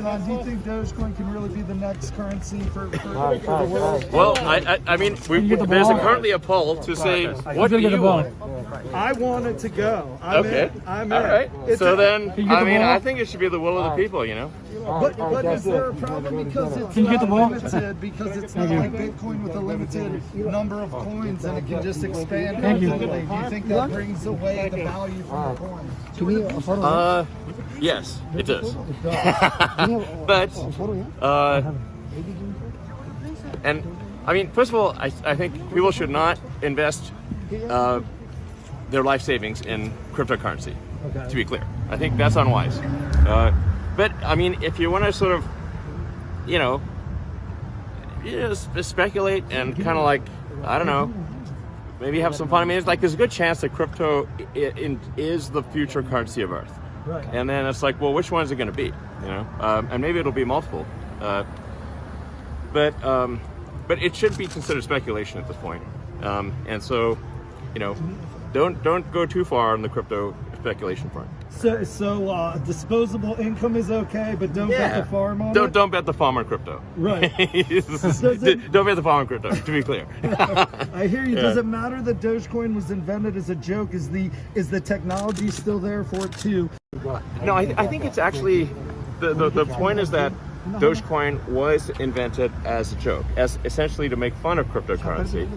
John, do you think Dogecoin can really be the next currency for the world? Well, I mean, there's currently a poll to say, what do you want? I want it to go. Okay. I'm all in. right. It's So a- then, I mean, I think it should be the will of the people, you know? But is there a problem because it's not limited, because it's not like Bitcoin with a limited number of coins and it can just expand infinitely? Do you think that brings away the value from the coin? Can we a photo? Yes, it does. But, and I mean, first of all, I think people should not invest their life savings in cryptocurrency, to be clear. I think that's unwise. But I mean, if you want to sort of, you know, speculate and kind of like, I don't know, maybe have some fun. I mean, it's like there's a good chance that crypto is the future currency of Earth. Right. And then it's like, well, which one is it going to be? You know, and maybe it'll be multiple. But it should be considered speculation at this point. And so, you know, don't go too far on the crypto speculation front. So disposable income is okay, but don't bet the farm on it? Don't bet the farm on crypto. Right. Don't bet the farm on crypto, to be clear. I hear you. Yeah. Does it matter that Dogecoin was invented as a joke? Is the technology still there for it too? No, I think it's actually, the point is that Dogecoin was invented as a joke, as essentially to make fun of cryptocurrency.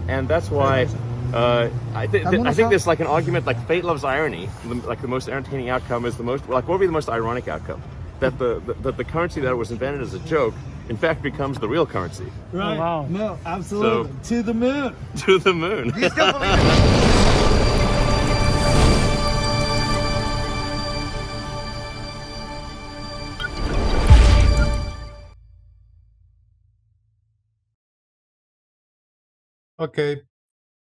And that's why I think there's like an argument, like fate loves irony, like the most entertaining outcome is the most, like what would be the most ironic outcome? That the currency that was invented as a joke, in fact, becomes the real currency. Right. Oh, wow. No, absolutely. So, to the moon. To the moon. Do you still believe it? Ok,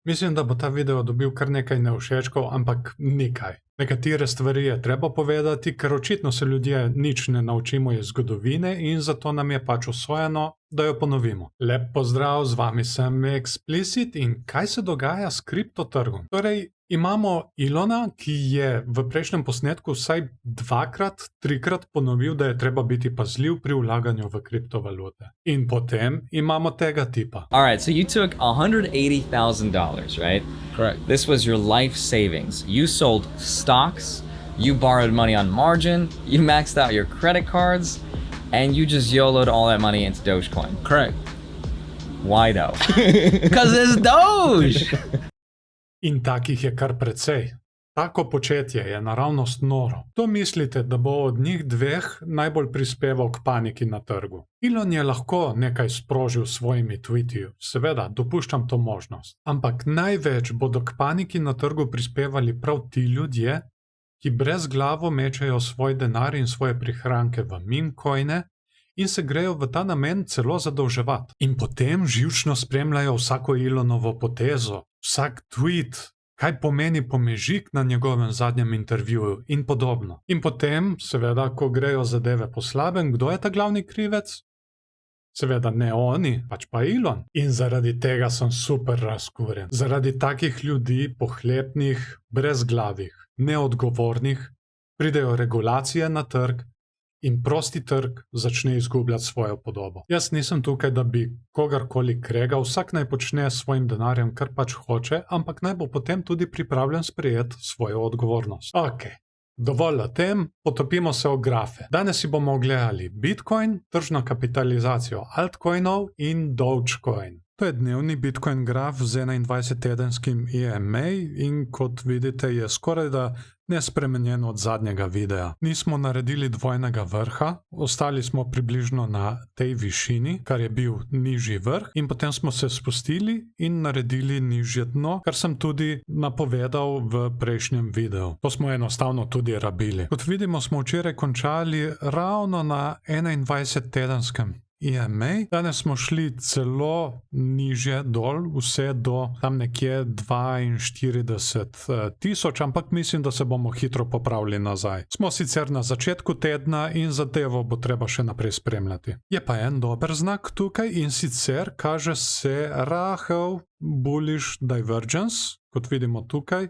mislim, da bo ta video dobil kar nekaj nevšečkov, ampak nekaj. Nekatere stvari je treba povedati, ker očitno se ljudje nič ne naučimo iz zgodovine in zato nam je pač usvojeno, da jo ponovimo. Lep pozdrav, z vami sem Explicit in kaj se dogaja s kriptotrgom? Torej, imamo Ilona, ki je v prejšnjem posnetku vsaj dvakrat, trikrat ponovil, da je treba biti pazljiv pri vlaganju v kriptovalute. In potem imamo tega tipa. Alright, so you took $180,000, right? Correct. This was your life savings. You sold stocks, you borrowed money on margin, you maxed out your credit cards, and you just YOLO'd all that money into Dogecoin. Correct. Why though? Because it's Doge! In takih je kar precej. Tako početje je naravnost noro. To mislite, da bo od njih dveh najbolj prispeval k paniki na trgu? Elon je lahko nekaj sprožil s svojimi tweetji, seveda, dopuščam to možnost. Ampak največ bodo k paniki na trgu prispevali prav ti ljudje, ki brezglavo mečejo svoj denar in svoje prihranke v meme-coine in se grejo v ta namen celo zadolževati. In potem živčno spremljajo vsako Elonovo potezo, vsak tweet, kaj pomeni pomežik na njegovem zadnjem intervjuju in podobno. In potem, seveda, ko grejo zadeve po slabem, kdo je ta glavni krivec? Seveda ne oni, pač pa Elon. In zaradi tega sem super razkurjen. Zaradi takih ljudi, pohlepnih, brezglavih, neodgovornih, pridejo regulacije na trg in prosti trg začne izgubljati svojo podobo. Jaz nisem tukaj, da bi kogarkoli kregal, vsak naj počne s svojim denarjem, kar pač hoče, ampak naj bo potem tudi pripravljen sprejeti svojo odgovornost. Ok, dovolj o tem, potopimo se v grafe. Danes si bomo ogledali Bitcoin, tržno kapitalizacijo altcoinov in Dogecoin. To je dnevni Bitcoin graf z 21-tedenskim EMA in kot vidite je skorajda nespremenjen od zadnjega videa. Nismo naredili dvojnega vrha, ostali smo približno na tej višini, kar je bil nižji vrh in potem smo se spustili in naredili nižje dno, kar sem tudi napovedal v prejšnjem videu. To smo enostavno tudi rabili. Kot vidimo, smo včeraj končali ravno na 21-tedenskem EMA. Danes smo šli celo nižje dol, vse do tam nekje 42,000, ampak mislim, da se bomo hitro popravili nazaj. Smo sicer na začetku tedna in zadevo bo treba še naprej spremljati. Je pa en dober znak tukaj in sicer kaže se rahel bullish divergence, kot vidimo tukaj,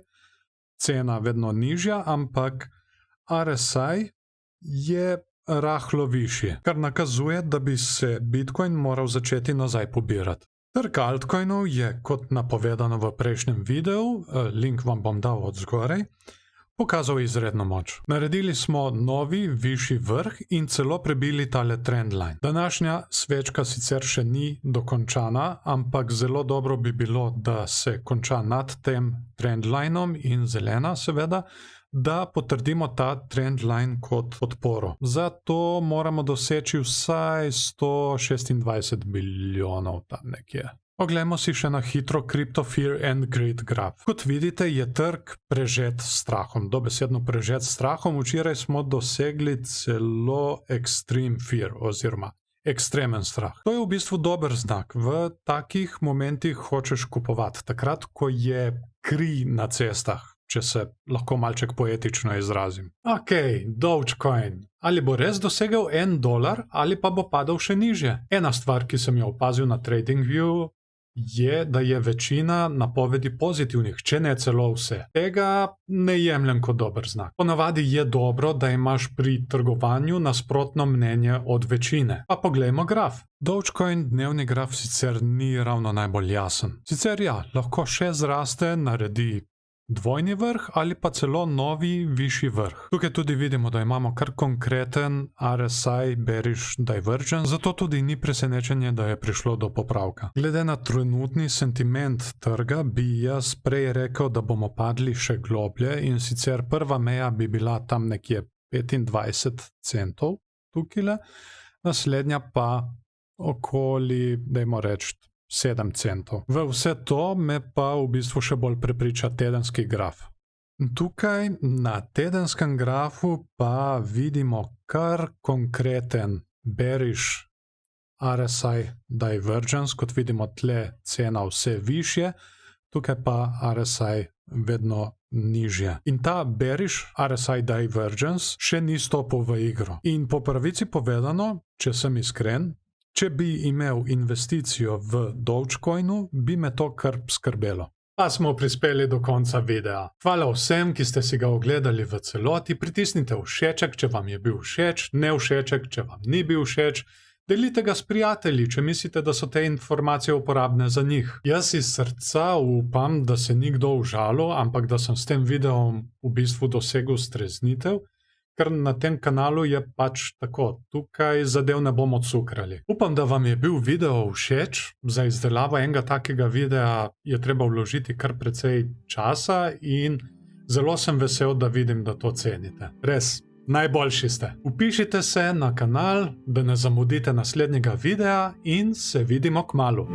cena vedno nižja, ampak RSI je rahlo višji, kar nakazuje, da bi se Bitcoin moral začeti nazaj pobirati. Trg altcoinov je, kot napovedano v prejšnjem videu, link vam bom dal od zgoraj, pokazal izredno moč. Naredili smo novi, višji vrh in celo prebili tale trendline. Današnja svečka sicer še ni dokončana, ampak zelo dobro bi bilo, da se konča nad tem trendlineom in zelena seveda, da potrdimo ta trendline kot podporo. Zato moramo doseči vsaj 126 milijonov tam nekje. Oglejmo si še na hitro Crypto Fear and Greed graf. Kot vidite, je trg prežet s strahom, dobesedno prežet s strahom. Včeraj smo dosegli celo extreme fear oziroma ekstremen strah. To je v bistvu dober znak. V takih momentih hočeš kupovati, takrat, ko je kri na cestah, če se lahko malček poetično izrazim. Ok, Dogecoin. Ali bo res dosegel $1 ali pa bo padal še nižje? Ena stvar, ki sem jo opazil na TradingView, je, da je večina napovedi pozitivnih, če ne celo vse. Tega ne jemljem kot dober znak. Ponavadi je dobro, da imaš pri trgovanju nasprotno mnenje od večine. Pa poglejmo graf. Dogecoin dnevni graf sicer ni ravno najbolj jasen. Sicer ja, lahko še zraste, naredi dvojni vrh ali pa celo novi, višji vrh. Tukaj tudi vidimo, da imamo kar konkreten RSI bearish divergence, zato tudi ni presenečenje, da je prišlo do popravka. Glede na trenutni sentiment trga, bi jaz prej rekel, da bomo padli še globlje in sicer prva meja bi bila tam nekje 25 centov tukaj, naslednja pa okoli, dajmo reči, 7 centov. V vse to me pa v bistvu še bolj prepriča tedenski graf. Tukaj na tedenskem grafu pa vidimo kar konkreten bearish RSI divergence, kot vidimo tle cena vse višje, tukaj pa RSI vedno nižje. In ta bearish RSI divergence še ni stopil v igro. In po pravici povedano, če sem iskren, če bi imel investicijo v Dogecoinu, bi me to kar skrbelo. Pa smo prispeli do konca videa. Hvala vsem, ki ste si ga ogledali v celoti. Pritisnite všeček, če vam je bil všeč, ne všeček, če vam ni bil všeč. Delite ga s prijatelji, če mislite, da so te informacije uporabne za njih. Jaz iz srca upam, da se ni kdo užalil, ampak da sem s tem videom v bistvu dosegel streznitev, ker na tem kanalu je pač tako, tukaj zadev ne bomo cukrali. Upam, da vam je bil video všeč. Za izdelavo enega takega videa je treba vložiti kar precej časa in zelo sem vesel, da vidim, da to cenite. Res, najboljši ste. Vpišite se na kanal, da ne zamudite naslednjega videa in se vidimo kmalu.